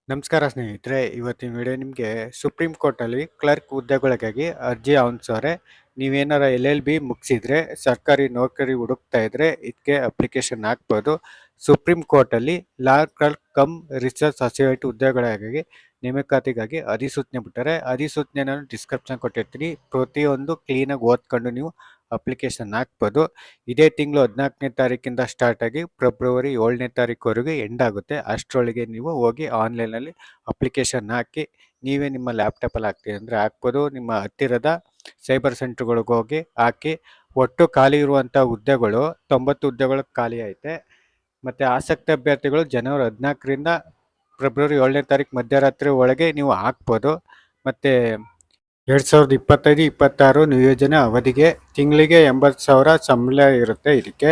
ನಮಸ್ಕಾರ ಸ್ನೇಹಿತರೆ, ಇವತ್ತಿನ ವಿಡಿಯೋ ನಿಮಗೆ ಸುಪ್ರೀಂ ಕೋರ್ಟಲ್ಲಿ ಕ್ಲರ್ಕ್ ಹುದ್ದೆಗಳಿಗಾಗಿ ಅರ್ಜಿ ಆಹ್ವಾನಿಸೋರೆ. ನೀವೇನಾರ LLB ಮುಗಿಸಿದ್ರೆ ಸರ್ಕಾರಿ ನೌಕರಿ ಹುಡುಕ್ತಾ ಇದ್ರೆ ಇದಕ್ಕೆ ಅಪ್ಲಿಕೇಶನ್ ಹಾಕ್ಬೋದು. ಸುಪ್ರೀಂ ಕೋರ್ಟಲ್ಲಿ ಲಾ ಕ್ಲರ್ಕ್ ಕಮ್ ರಿಸರ್ಚ್ ಅಸೋಸಿಯೇಟ್ ಹುದ್ದೆಗಳಿಗಾಗಿ ನೇಮಕಾತಿಗಾಗಿ ಅಧಿಸೂಚನೆ ಬಿಟ್ಟಾರೆ. ಅಧಿಸೂಚನೆ ನಾನು ಡಿಸ್ಕ್ರಿಪ್ಷನ್ ಕೊಟ್ಟಿರ್ತೀನಿ. ಪ್ರತಿಯೊಂದು ಕ್ಲೀನಾಗಿ ಓದ್ಕೊಂಡು ನೀವು ಅಪ್ಲಿಕೇಶನ್ ಹಾಕ್ಬೋದು. ಇದೇ ತಿಂಗಳು 14ನೇ ತಾರೀಕಿಂದ ಸ್ಟಾರ್ಟ್ ಆಗಿ ಫೆಬ್ರವರಿ 7ನೇ ತಾರೀಕುವರೆಗೆ ಎಂಡ್ ಆಗುತ್ತೆ. ಅಷ್ಟರೊಳಗೆ ನೀವು ಹೋಗಿ ಆನ್ಲೈನಲ್ಲಿ ಅಪ್ಲಿಕೇಶನ್ ಹಾಕಿ ನೀವೇ ನಿಮ್ಮ ಲ್ಯಾಪ್ಟಾಪಲ್ಲಿ ಹಾಕ್ತೀವಿ ಅಂದರೆ ಹಾಕ್ಬೋದು. ನಿಮ್ಮ ಹತ್ತಿರದ ಸೈಬರ್ ಸೆಂಟ್ರ್ಗಳಿಗೆ ಹೋಗಿ ಹಾಕಿ. ಒಟ್ಟು ಖಾಲಿ ಇರುವಂಥ ಹುದ್ದೆಗಳು 90 ಹುದ್ದೆಗಳು ಖಾಲಿ ಐತೆ. ಮತ್ತು ಆಸಕ್ತ ಅಭ್ಯರ್ಥಿಗಳು ಜನವರಿ 14ರಿಂದ ಫೆಬ್ರವರಿ 7ನೇ ತಾರೀಕು ಮಧ್ಯರಾತ್ರಿ ಒಳಗೆ ನೀವು ಹಾಕ್ಬೋದು. ಮತ್ತು 2025-26 ನಿಯೋಜನೆ ಅವಧಿಗೆ ತಿಂಗಳಿಗೆ 80,000 ಸಂಬಳ ಇರುತ್ತೆ. ಇದಕ್ಕೆ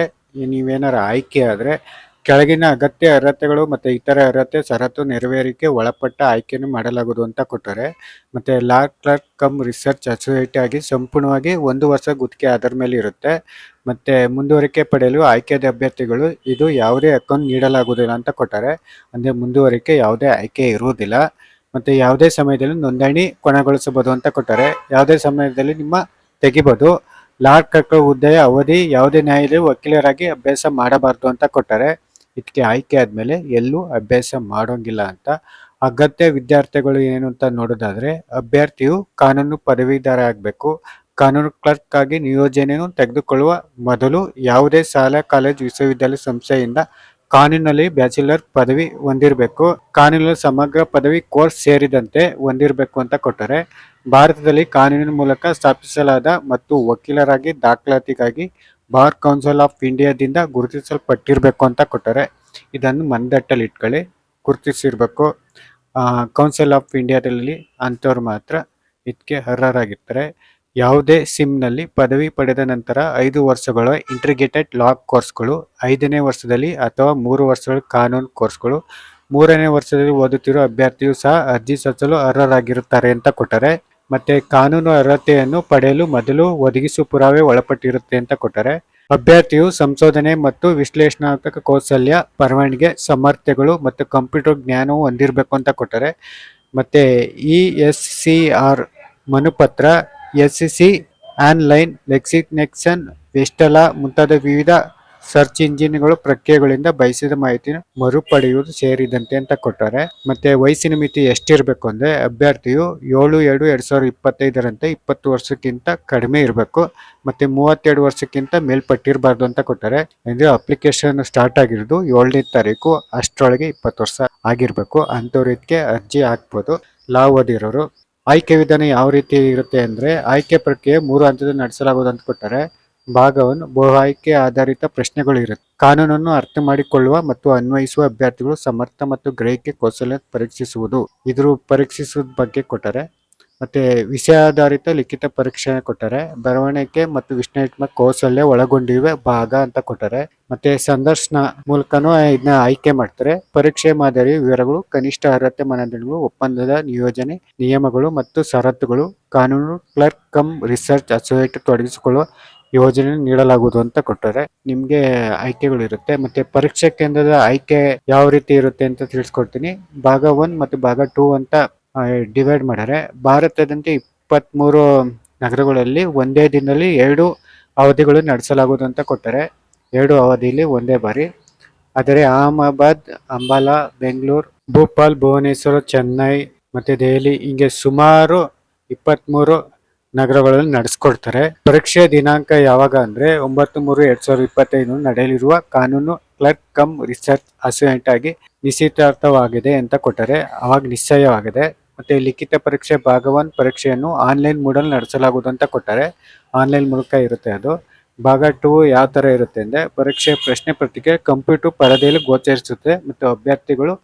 ನೀವೇನಾರು ಆಯ್ಕೆ ಆದರೆ ಕೆಳಗಿನ ಅಗತ್ಯ ಅರ್ಹತೆಗಳು ಮತ್ತು ಇತರ ಅರ್ಹತೆ ಷರತ್ತು ನೆರವೇರಿಕೆ ಒಳಪಟ್ಟ ಆಯ್ಕೆಯನ್ನು ಮಾಡಲಾಗುವುದು ಅಂತ ಕೊಟ್ಟರೆ. ಮತ್ತು ಲಾ ಕ್ಲರ್ಕ್ ಕಮ್ ರಿಸರ್ಚ್ ಅಸೋಸಿಯೇಟ್ ಆಗಿ ಸಂಪೂರ್ಣವಾಗಿ 1 ವರ್ಷ ಗುತ್ತಿಗೆ ಅದರ ಮೇಲೆ ಇರುತ್ತೆ. ಮತ್ತು ಮುಂದುವರಿಕೆ ಪಡೆಯಲು ಆಯ್ಕೆಯಾದ ಅಭ್ಯರ್ಥಿಗಳು ಇದು ಯಾವುದೇ ಅಕೌಂಟ್ ನೀಡಲಾಗುವುದಿಲ್ಲ ಅಂತ ಕೊಟ್ಟರೆ. ಅಂದರೆ ಮುಂದುವರಿಕೆ ಯಾವುದೇ ಆಯ್ಕೆ ಇರುವುದಿಲ್ಲ. ಮತ್ತು ಯಾವುದೇ ಸಮಯದಲ್ಲಿ ನೋಂದಣಿ ಕೊನೆಗೊಳಿಸಬಹುದು ಅಂತ ಕೊಟ್ಟರೆ. ಯಾವುದೇ ಸಮಯದಲ್ಲಿ ನಿಮ್ಮ ತೆಗಿಬೋದು. ಲಾ ಕ್ಲರ್ಕ್ ಹುದ್ದೆಯ ಅವಧಿ ಯಾವುದೇ ನ್ಯಾಯಾಲಯ ವಕೀಲರಾಗಿ ಅಭ್ಯಾಸ ಮಾಡಬಾರ್ದು ಅಂತ ಕೊಟ್ಟರೆ. ಇದಕ್ಕೆ ಆಯ್ಕೆ ಆದಮೇಲೆ ಎಲ್ಲೂ ಅಭ್ಯಾಸ ಮಾಡೋಂಗಿಲ್ಲ ಅಂತ. ಅಗತ್ಯ ವಿದ್ಯಾರ್ಥಿಗಳು ಏನು ಅಂತ ನೋಡೋದಾದರೆ ಅಭ್ಯರ್ಥಿಯು ಕಾನೂನು ಪದವೀಧರ ಆಗಬೇಕು. ಕಾನೂನು ಕ್ಲರ್ಕ್ ಆಗಿ ನಿಯೋಜನೆಯನ್ನು ತೆಗೆದುಕೊಳ್ಳುವ ಮೊದಲು ಯಾವುದೇ ಶಾಲಾ ಕಾಲೇಜು ವಿಶ್ವವಿದ್ಯಾಲಯ ಸಂಸ್ಥೆಯಿಂದ ಕಾನೂನಲ್ಲಿ ಬ್ಯಾಚುಲರ್ ಪದವಿ ಹೊಂದಿರಬೇಕು. ಕಾನೂನಿನ ಸಮಗ್ರ ಪದವಿ ಕೋರ್ಸ್ ಸೇರಿದಂತೆ ಹೊಂದಿರಬೇಕು ಅಂತ ಕೊಟ್ಟರೆ. ಭಾರತದಲ್ಲಿ ಕಾನೂನಿನ ಮೂಲಕ ಸ್ಥಾಪಿಸಲಾದ ಮತ್ತು ವಕೀಲರಾಗಿ ದಾಖಲಾತಿಗಾಗಿ ಬಾರ್ ಕೌನ್ಸಿಲ್ ಆಫ್ ಇಂಡಿಯಾದಿಂದ ಗುರುತಿಸಲ್ಪಟ್ಟಿರಬೇಕು ಅಂತ ಕೊಟ್ಟರೆ. ಇದನ್ನು ಮನದಟ್ಟಲ್ಲಿ ಇಟ್ಕೊಳ್ಳಿ, ಗುರುತಿಸಿರ್ಬೇಕು. ಕೌನ್ಸಿಲ್ ಆಫ್ ಇಂಡಿಯಾದಲ್ಲಿ ಅಂಥವ್ರು ಮಾತ್ರ ಇದಕ್ಕೆ ಅರ್ಹರಾಗಿರ್ತಾರೆ. ಯಾವುದೇ ಸಿಮ್ನಲ್ಲಿ ಪದವಿ ಪಡೆದ ನಂತರ 5 ವರ್ಷಗಳ ಇಂಟಿಗ್ರೇಟೆಡ್ ಲಾ ಕೋರ್ಸ್ಗಳು, 5ನೇ ವರ್ಷದಲ್ಲಿ ಅಥವಾ 3 ವರ್ಷಗಳ ಕಾನೂನು ಕೋರ್ಸ್ಗಳು, 3ನೇ ವರ್ಷದಲ್ಲಿ ಓದುತ್ತಿರುವ ಅಭ್ಯರ್ಥಿಯು ಸಹ ಅರ್ಜಿ ಸಲ್ಲಿಸಲು ಅರ್ಹರಾಗಿರುತ್ತಾರೆ ಅಂತ ಕೊಟ್ಟರೆ. ಮತ್ತು ಕಾನೂನು ಅರ್ಹತೆಯನ್ನು ಪಡೆಯಲು ಮೊದಲು ಒದಗಿಸುವ ಪುರಾವೆ ಒಳಪಟ್ಟಿರುತ್ತೆ ಅಂತ ಕೊಟ್ಟರೆ. ಅಭ್ಯರ್ಥಿಯು ಸಂಶೋಧನೆ ಮತ್ತು ವಿಶ್ಲೇಷಣಾತ್ಮಕ ಕೌಶಲ್ಯ, ಬರವಣಿಗೆ ಸಾಮರ್ಥ್ಯಗಳು ಮತ್ತು ಕಂಪ್ಯೂಟರ್ ಜ್ಞಾನವು ಹೊಂದಿರಬೇಕು ಅಂತ ಕೊಟ್ಟರೆ. ಮತ್ತು ESCR ಮನುಪತ್ರ, SCC ಆನ್ಲೈನ್ ಲೆಕ್ಸಿಕೇಷನ್, ವೆಸ್ಟೆಲಾ ಮುಂತಾದ ವಿವಿಧ ಸರ್ಚ್ ಇಂಜಿನ್ಗಳು ಪ್ರಕ್ರಿಯೆಗಳಿಂದ ಬಯಸಿದ ಮಾಹಿತಿಯನ್ನು ಮರುಪಡೆಯುವುದು ಸೇರಿದಂತೆ ಅಂತ ಕೊಟ್ಟರೆ. ಮತ್ತು ವಯಸ್ಸಿನ ಮಿತಿ ಎಷ್ಟಿರಬೇಕು ಅಂದರೆ ಅಭ್ಯರ್ಥಿಯು 7/7/2025ರಂತೆ 20 ವರ್ಷಕ್ಕಿಂತ ಕಡಿಮೆ ಇರಬೇಕು. ಮತ್ತು 32 ವರ್ಷಕ್ಕಿಂತ ಮೇಲ್ಪಟ್ಟಿರಬಾರ್ದು ಅಂತ ಕೊಟ್ಟರೆ. ಅಂದರೆ ಅಪ್ಲಿಕೇಶನ್ ಸ್ಟಾರ್ಟ್ ಆಗಿರೋದು 7ನೇ ತಾರೀಕು, ಅಷ್ಟರೊಳಗೆ 20 ವರ್ಷ ಆಗಿರಬೇಕು. ಅಂಥವ್ರು ಇದಕ್ಕೆ ಅರ್ಜಿ ಹಾಕ್ಬೋದು. ಲಾ ಓದಿರೋರು. ಆಯ್ಕೆ ವಿಧಾನ ಯಾವ ರೀತಿ ಇರುತ್ತೆ ಅಂದರೆ ಆಯ್ಕೆ ಪ್ರಕ್ರಿಯೆ 3 ಹಂತದಲ್ಲಿ ನಡೆಸಲಾಗುವುದು ಅಂತ ಕೊಟ್ಟರೆ. ಭಾಗ 1 ಬಹು ಆಯ್ಕೆ ಆಧಾರಿತ ಪ್ರಶ್ನೆಗಳು ಇರುತ್ತೆ. ಕಾನೂನನ್ನು ಅರ್ಥ ಮಾಡಿಕೊಳ್ಳುವ ಮತ್ತು ಅನ್ವಯಿಸುವ ಅಭ್ಯರ್ಥಿಗಳು ಸಮರ್ಥ ಮತ್ತು ಗ್ರಹಿಕೆ ಕೌಶಲ್ಯ ಪರೀಕ್ಷಿಸುವುದು. ಇದ್ರ ಪರೀಕ್ಷಿಸುವ ಬಗ್ಗೆ ಕೊಟ್ಟರೆ. ಮತ್ತು ವಿಷಯಾಧಾರಿತ ಲಿಖಿತ ಪರೀಕ್ಷೆ ಕೊಟ್ಟರೆ. ಬರವಣಿಗೆ ಮತ್ತು ವಿಶ್ಲೇಷಣಾತ್ಮಕ ಕೌಶಲ್ಯ ಒಳಗೊಂಡಿವೆ ಭಾಗ ಅಂತ ಕೊಟ್ಟರೆ. ಮತ್ತು ಸಂದರ್ಶನ ಮೂಲಕನೂ ಇದನ್ನ ಆಯ್ಕೆ ಮಾಡ್ತಾರೆ. ಪರೀಕ್ಷೆ ಮಾದರಿ ವಿವರಗಳು, ಕನಿಷ್ಠ ಅರ್ಹತೆ ಮಾನದಂಡಗಳು, ಒಪ್ಪಂದದ ನಿಯೋಜನೆ ನಿಯಮಗಳು ಮತ್ತು ಷರತ್ತುಗಳು, ಕಾನೂನು ಕ್ಲರ್ಕ್ ಕಮ್ ರಿಸರ್ಚ್ ಅಸೋಸಿಯೇಟ್ ತೊಡಗಿಸಿಕೊಳ್ಳುವ ಯೋಜನೆ ನೀಡಲಾಗುವುದು ಅಂತ ಕೊಟ್ಟರೆ. ನಿಮಗೆ ಆಯ್ಕೆಗಳಿರುತ್ತೆ. ಮತ್ತು ಪರೀಕ್ಷಾ ಕೇಂದ್ರದ ಆಯ್ಕೆ ಯಾವ ರೀತಿ ಇರುತ್ತೆ ಅಂತ ತಿಳಿಸ್ಕೊಡ್ತೀನಿ. ಭಾಗ 1 ಮತ್ತು ಭಾಗ 2 ಅಂತ ಡಿವೈಡ್ ಮಾಡ್ಯಾರೆ. ಭಾರತದಂತೆ 23 ನಗರಗಳಲ್ಲಿ ಒಂದೇ ದಿನದಲ್ಲಿ 2 ಅವಧಿಗಳು ನಡೆಸಲಾಗುವುದು ಅಂತ ಕೊಟ್ಟರೆ. 2 ಅವಧಿಯಲ್ಲಿ ಒಂದೇ ಬಾರಿ. ಆದರೆ ಅಹಮದಾಬಾದ್, ಅಂಬಾಲಾ, ಬೆಂಗಳೂರು, ಭೋಪಾಲ್, ಭುವನೇಶ್ವರ, ಚೆನ್ನೈ ಮತ್ತು ದೆಹಲಿ ಹೀಗೆ ಸುಮಾರು 23 ನಗರಗಳಲ್ಲಿ ನಡೆಸ್ಕೊಡ್ತಾರೆ. ಪರೀಕ್ಷೆಯ ದಿನಾಂಕ ಯಾವಾಗ ಅಂದರೆ 9/3/2025 ನಡೆಯಲಿರುವ ಕಾನೂನು ಕ್ಲರ್ಕ್ ಕಮ್ ರಿಸರ್ಚ್ ಅಸೋಸಿಯೇಟ್ ಆಗಿ ನಿಶ್ಚಿತಾರ್ಥವಾಗಿದೆ ಅಂತ ಕೊಟ್ಟರೆ. ಅವಾಗ ನಿಶ್ಚಯವಾಗಿದೆ. ಮತ್ತು ಲಿಖಿತ ಪರೀಕ್ಷೆ ಭಾಗ 1 ಪರೀಕ್ಷೆಯನ್ನು ಆನ್ಲೈನ್ ಮೋಡಲ್ಲಿ ನಡೆಸಲಾಗುವುದು ಅಂತ ಕೊಟ್ಟರೆ. ಆನ್ಲೈನ್ ಮೂಲಕ ಇರುತ್ತೆ ಅದು. ಭಾಗ 2 ಯಾವ ಥರ ಇರುತ್ತೆ ಅಂದರೆ ಪರೀಕ್ಷೆ ಪ್ರಶ್ನೆ ಪತ್ರಿಕೆ ಕಂಪ್ಯೂಟರ್ ಪರದೆಯಲ್ಲಿ ಗೋಚರಿಸುತ್ತೆ ಮತ್ತು ಅಭ್ಯರ್ಥಿಗಳು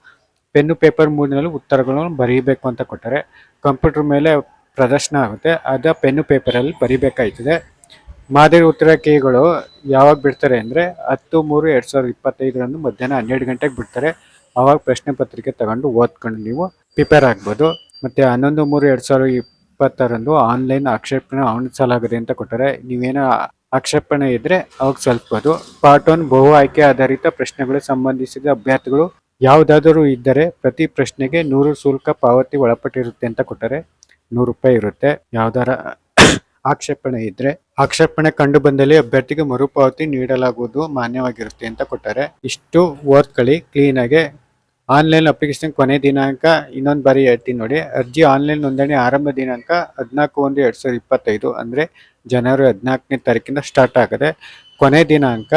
ಪೆನ್ನು ಪೇಪರ್ ಮೂಡಿನಲ್ಲಿ ಉತ್ತರಗಳನ್ನು ಬರೀಬೇಕು ಅಂತ ಕೊಟ್ಟರೆ. ಕಂಪ್ಯೂಟರ್ ಮೇಲೆ ಪ್ರದರ್ಶನ ಆಗುತ್ತೆ, ಅದ ಪೆನ್ನು ಪೇಪರಲ್ಲಿ ಬರಿಬೇಕಾಯ್ತದೆ. ಮಾದರಿ ಉತ್ತರ ಕೀಗಳು ಯಾವಾಗ ಬಿಡ್ತಾರೆ ಅಂದರೆ 10/3/2025 ಮಧ್ಯಾಹ್ನ 12 ಗಂಟೆಗೆ ಬಿಡ್ತಾರೆ. ಆವಾಗ ಪ್ರಶ್ನೆ ಪತ್ರಿಕೆ ತಗೊಂಡು ಓದ್ಕೊಂಡು ನೀವು ಪ್ರಿಪೇರ್ ಆಗ್ಬೋದು. ಮತ್ತು 11/3/2026 ಆನ್ಲೈನ್ ಆಕ್ಷೇಪಣೆ ಆಹ್ವಾನಿಸಲಾಗಿದೆ ಅಂತ ಕೊಟ್ಟರೆ. ನೀವೇನೋ ಆಕ್ಷೇಪಣೆ ಇದ್ದರೆ ಅವಾಗ ಸಲ್ಲಿಸ್ಬೋದು. ಪಾರ್ಟ್ 1 ಬಹು ಆಯ್ಕೆ ಆಧಾರಿತ ಪ್ರಶ್ನೆಗಳಿಗೆ ಸಂಬಂಧಿಸಿದ ಅಭ್ಯರ್ಥಿಗಳು ಯಾವುದಾದರೂ ಇದ್ದರೆ ಪ್ರತಿ ಪ್ರಶ್ನೆಗೆ 100 ಶುಲ್ಕ ಪಾವತಿ ಒಳಪಟ್ಟಿರುತ್ತೆ ಅಂತ ಕೊಟ್ಟರೆ 100 ರೂಪಾಯಿ ಇರುತ್ತೆ. ಯಾವ್ದಾರ ಆಕ್ಷೇಪಣೆ ಇದ್ರೆ ಆಕ್ಷೇಪಣೆ ಕಂಡು ಬಂದಲ್ಲಿ ಅಭ್ಯರ್ಥಿಗೆ ಮರುಪಾವತಿ ನೀಡಲಾಗುವುದು ಮಾನ್ಯವಾಗಿರುತ್ತೆ ಅಂತ ಕೊಟ್ಟರೆ. ಇಷ್ಟು ಓದ್ಕೊಳ್ಳಿ ಕ್ಲೀನಾಗೆ. ಆನ್ಲೈನ್ ಅಪ್ಲಿಕೇಶನ್ ಕೊನೆ ದಿನಾಂಕ ಇನ್ನೊಂದು ಬಾರಿ ಹೇಳ್ತೀನಿ ನೋಡಿ. ಅರ್ಜಿ ಆನ್ಲೈನ್ ನೋಂದಣಿ ಆರಂಭ ದಿನಾಂಕ 14/1/2025 ಅಂದರೆ ಜನವರಿ 14ನೇ ತಾರೀಕಿಂದ ಸ್ಟಾರ್ಟ್ ಆಗದೆ. ಕೊನೆ ದಿನಾಂಕ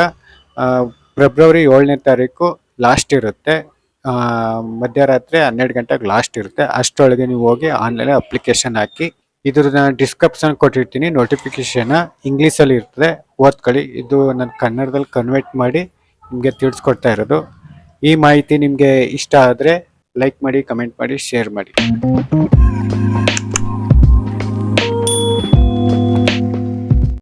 ಫೆಬ್ರವರಿ 7ನೇ ತಾರೀಕು ಲಾಸ್ಟ್ ಇರುತ್ತೆ. ಮಧ್ಯರಾತ್ರಿ 12 ಗಂಟೆಗೆ ಲಾಸ್ಟ್ ಇರುತ್ತೆ. ಅಷ್ಟರೊಳಗೆ ನೀವು ಹೋಗಿ ಆನ್ಲೈನ್ ಅಪ್ಲಿಕೇಶನ್ ಹಾಕಿ. ಇದ್ರನ್ನ ಡಿಸ್ಕ್ರಿಪ್ಷನ್ ಕೊಟ್ಟಿರ್ತೀನಿ, ನೋಟಿಫಿಕೇಶನ್ ಇಂಗ್ಲೀಷಲ್ಲಿ ಇರ್ತದೆ, ಓದ್ಕೊಳ್ಳಿ. ಇದು ನಾನು ಕನ್ನಡದಲ್ಲಿ ಕನ್ವರ್ಟ್ ಮಾಡಿ ನಿಮಗೆ ತಿಳಿಸ್ಕೊಡ್ತಾ ಇರೋದು. ಈ ಮಾಹಿತಿ ನಿಮಗೆ ಇಷ್ಟ ಆದರೆ ಲೈಕ್ ಮಾಡಿ, ಕಮೆಂಟ್ ಮಾಡಿ, ಶೇರ್ ಮಾಡಿ.